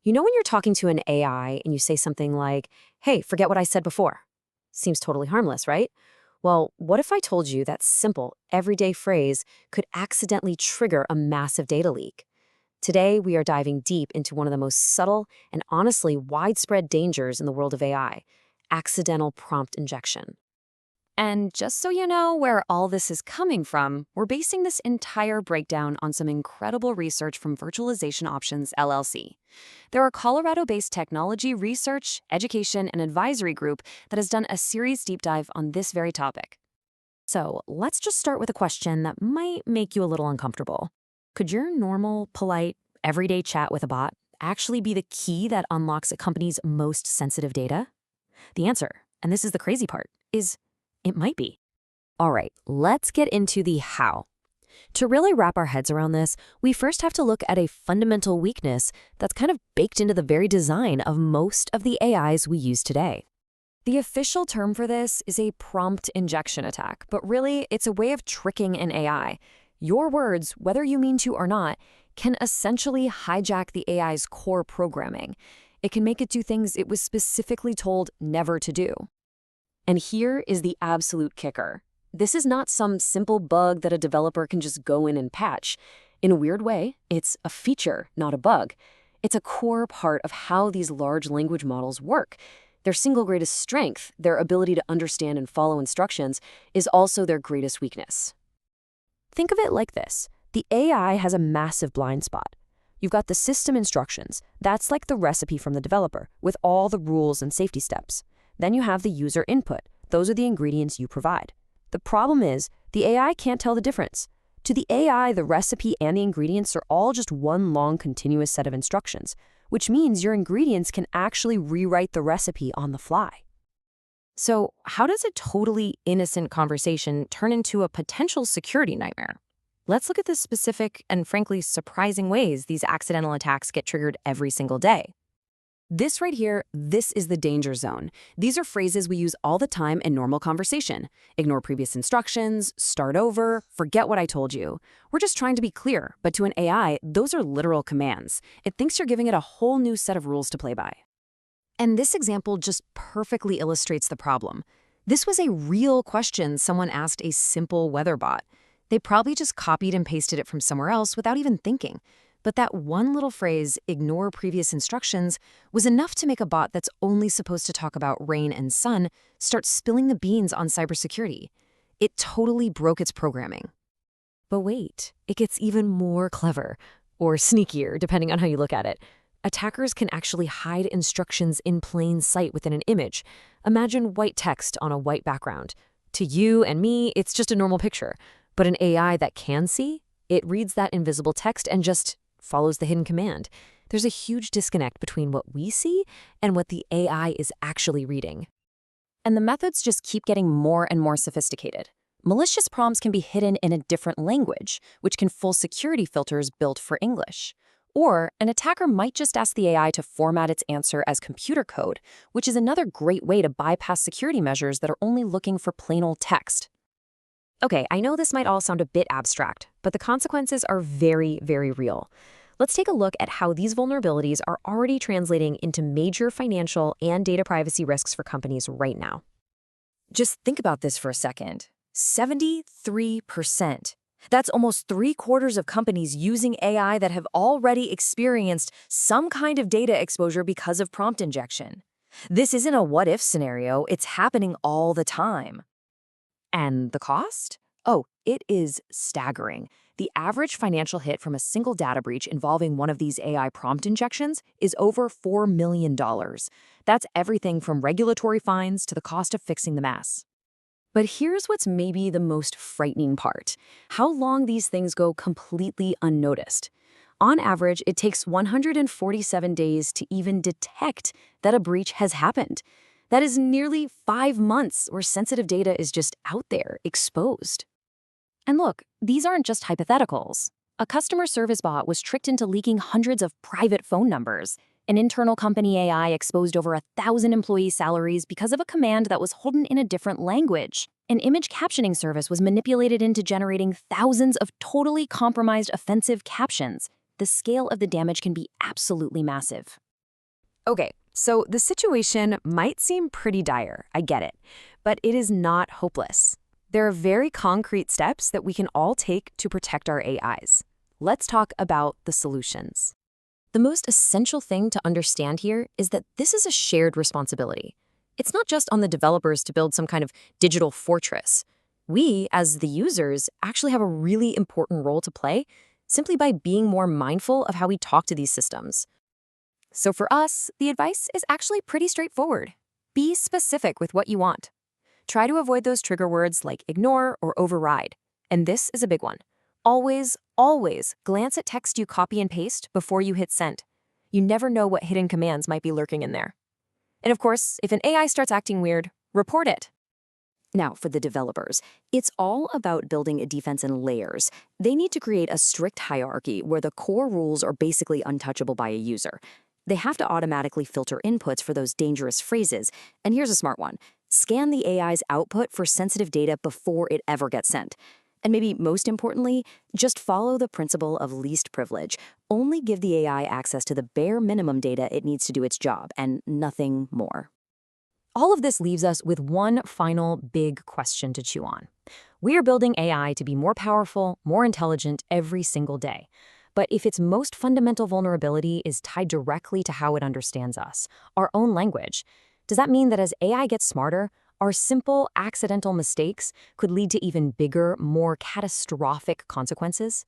You know when you're talking to an AI and you say something like, hey, forget what I said before? Seems totally harmless, right? Well, what if I told you that simple, everyday phrase could accidentally trigger a massive data leak? Today, we are diving deep into one of the most subtle and honestly widespread dangers in the world of AI, accidental prompt injection. And just so you know where all this is coming from, we're basing this entire breakdown on some incredible research from Virtualization Options LLC. They're a Colorado-based technology research, education, and advisory group that has done a series deep dive on this very topic. So let's just start with a question that might make you a little uncomfortable. Could your normal, polite, everyday chat with a bot actually be the key that unlocks a company's most sensitive data? The answer, and this is the crazy part, is it might be. All right, let's get into the how. To really wrap our heads around this, we first have to look at a fundamental weakness that's kind of baked into the very design of most of the AIs we use today. The official term for this is a prompt injection attack, but really it's a way of tricking an AI. Your words, whether you mean to or not, can essentially hijack the AI's core programming. It can make it do things it was specifically told never to do. And here is the absolute kicker. This is not some simple bug that a developer can just go in and patch. In a weird way, it's a feature, not a bug. It's a core part of how these large language models work. Their single greatest strength, their ability to understand and follow instructions, is also their greatest weakness. Think of it like this. The AI has a massive blind spot. You've got the system instructions. That's like the recipe from the developer, with all the rules and safety steps. Then you have the user input. Those are the ingredients you provide. The problem is, the AI can't tell the difference. To the AI, the recipe and the ingredients are all just one long continuous set of instructions, which means your ingredients can actually rewrite the recipe on the fly. So, how does a totally innocent conversation turn into a potential security nightmare? Let's look at the specific and frankly surprising ways these accidental attacks get triggered every single day. This right here, this is the danger zone. These are phrases we use all the time in normal conversation. Ignore previous instructions, start over, forget what I told you. We're just trying to be clear, but to an AI, those are literal commands. It thinks you're giving it a whole new set of rules to play by. And this example just perfectly illustrates the problem. This was a real question someone asked a simple weather bot. They probably just copied and pasted it from somewhere else without even thinking. But that one little phrase, ignore previous instructions, was enough to make a bot that's only supposed to talk about rain and sun start spilling the beans on cybersecurity. It totally broke its programming. But wait, it gets even more clever, or sneakier, depending on how you look at it. Attackers can actually hide instructions in plain sight within an image. Imagine white text on a white background. To you and me, it's just a normal picture. But an AI that can see, it reads that invisible text and just follows the hidden command. There's a huge disconnect between what we see and what the AI is actually reading. And the methods just keep getting more and more sophisticated. Malicious prompts can be hidden in a different language, which can fool security filters built for English. Or an attacker might just ask the AI to format its answer as computer code, which is another great way to bypass security measures that are only looking for plain old text. Okay, I know this might all sound a bit abstract, but the consequences are very, very real. Let's take a look at how these vulnerabilities are already translating into major financial and data privacy risks for companies right now. Just think about this for a second. 73%. That's almost 3/4 of companies using AI that have already experienced some kind of data exposure because of prompt injection. This isn't a what-if scenario, it's happening all the time. And the cost? Oh, it is staggering. The average financial hit from a single data breach involving one of these AI prompt injections is over $4 million. That's everything from regulatory fines to the cost of fixing the mess. But here's what's maybe the most frightening part: how long these things go completely unnoticed. On average, it takes 147 days to even detect that a breach has happened. That is nearly 5 months where sensitive data is just out there, exposed. And look, these aren't just hypotheticals. A customer service bot was tricked into leaking hundreds of private phone numbers. An internal company AI exposed over 1,000 employee salaries because of a command that was hidden in a different language. An image captioning service was manipulated into generating thousands of totally compromised offensive captions. The scale of the damage can be absolutely massive. Okay, so the situation might seem pretty dire, I get it, but it is not hopeless. There are very concrete steps that we can all take to protect our AIs. Let's talk about the solutions. The most essential thing to understand here is that this is a shared responsibility. It's not just on the developers to build some kind of digital fortress. We, as the users, actually have a really important role to play simply by being more mindful of how we talk to these systems. So for us, the advice is actually pretty straightforward. Be specific with what you want. Try to avoid those trigger words like ignore or override. And this is a big one. Always, always glance at text you copy and paste before you hit send. You never know what hidden commands might be lurking in there. And of course, if an AI starts acting weird, report it. Now, for the developers, it's all about building a defense in layers. They need to create a strict hierarchy where the core rules are basically untouchable by a user. They have to automatically filter inputs for those dangerous phrases. And here's a smart one. Scan the AI's output for sensitive data before it ever gets sent. And maybe most importantly, just follow the principle of least privilege. Only give the AI access to the bare minimum data it needs to do its job, and nothing more. All of this leaves us with one final big question to chew on. We are building AI to be more powerful, more intelligent every single day. But if its most fundamental vulnerability is tied directly to how it understands us, our own language, does that mean that as AI gets smarter, our simple, accidental mistakes could lead to even bigger, more catastrophic consequences?